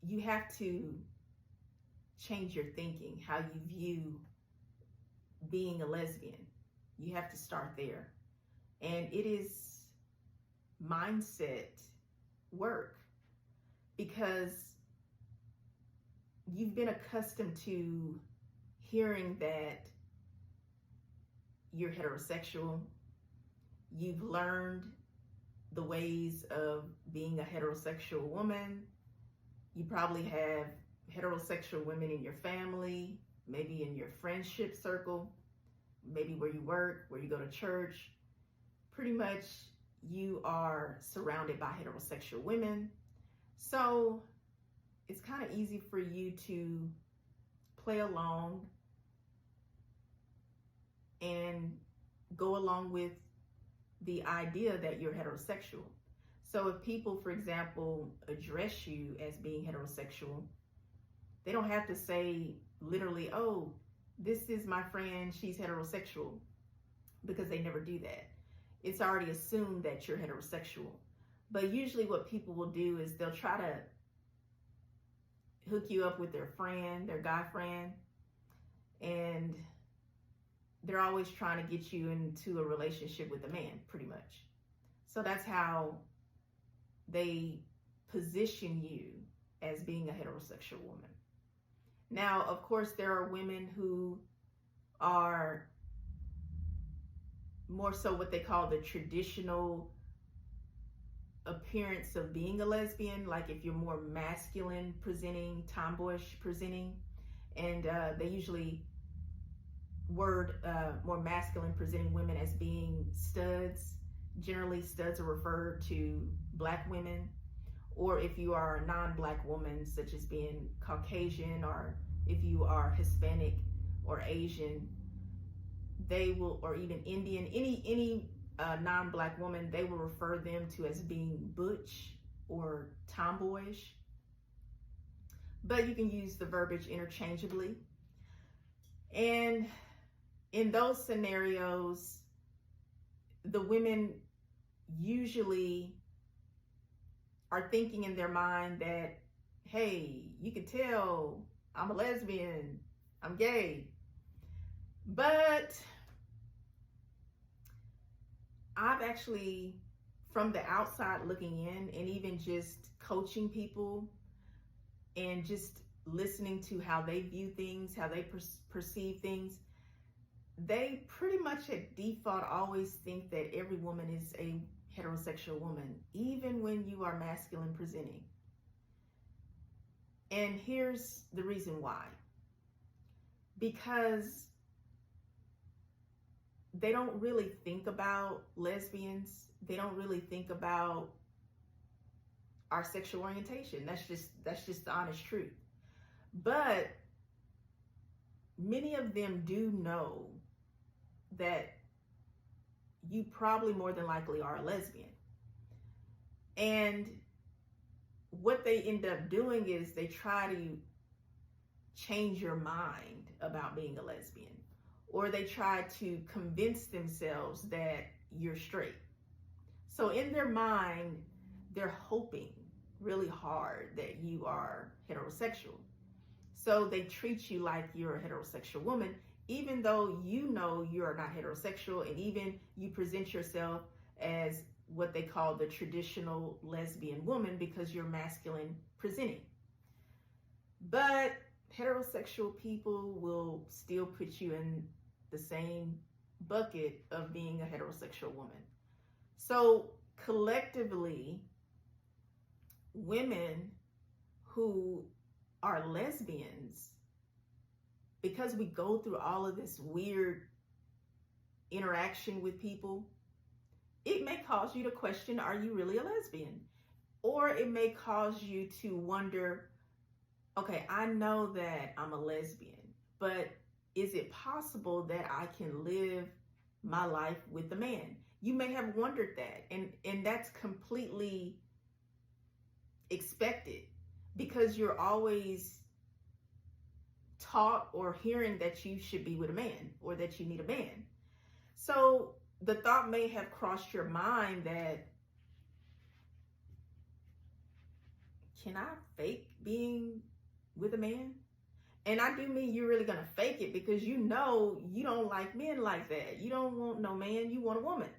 you have to change your thinking, how you view being a lesbian. You have to start there. And it is mindset work, because you've been accustomed to hearing that you're heterosexual. You've learned the ways of being a heterosexual woman. You probably have heterosexual women in your family, maybe in your friendship circle, maybe where you work, where you go to church. Pretty much you are surrounded by heterosexual women. So it's kind of easy for you to play along and go along with the idea that you're heterosexual. So if people, for example, address you as being heterosexual, they don't have to say literally, oh, this is my friend, she's heterosexual, because they never do that. It's already assumed that you're heterosexual. But usually what people will do is they'll try to hook you up with their friend, their guy friend, and they're always trying to get you into a relationship with a man, pretty much. So that's how they position you as being a heterosexual woman. Now, of course, there are women who are more so what they call the traditional appearance of being a lesbian, like if you're more masculine presenting, tomboyish presenting, and they usually word more masculine presenting women as being studs. Generally, studs are referred to Black women, or if you are a non-Black woman, such as being Caucasian, or if you are Hispanic or Asian, they will, or even Indian, any non-Black woman, they will refer them to as being butch or tomboyish. But you can use the verbiage interchangeably. And in those scenarios, the women usually are thinking in their mind that, hey, you can tell I'm a lesbian, I'm gay. But I've actually, from the outside looking in, and even just coaching people and just listening to how they view things, how they perceive things, they pretty much at default always think that every woman is a heterosexual woman, even when you are masculine presenting. And here's the reason why. Because they don't really think about lesbians. They don't really think about our sexual orientation. That's just the honest truth. But many of them do know that you probably more than likely are a lesbian. And what they end up doing is they try to change your mind about being a lesbian, or they try to convince themselves that you're straight. So in their mind, they're hoping really hard that you are heterosexual. So they treat you like you're a heterosexual woman, even though you know you're not heterosexual, and even you present yourself as what they call the traditional lesbian woman because you're masculine presenting. But heterosexual people will still put you in the same bucket of being a heterosexual woman. So collectively, women who are lesbians, because we go through all of this weird interaction with people, it may cause you to question, are you really a lesbian? Or it may cause you to wonder, okay, I know that I'm a lesbian, but is it possible that I can live my life with a man? You may have wondered that, and that's completely expected, because you're always taught or hearing that you should be with a man, or that you need a man. So the thought may have crossed your mind that, can I fake being with a man? And I do mean you're really going to fake it, because you know you don't like men like that. You don't want no man, you want a woman.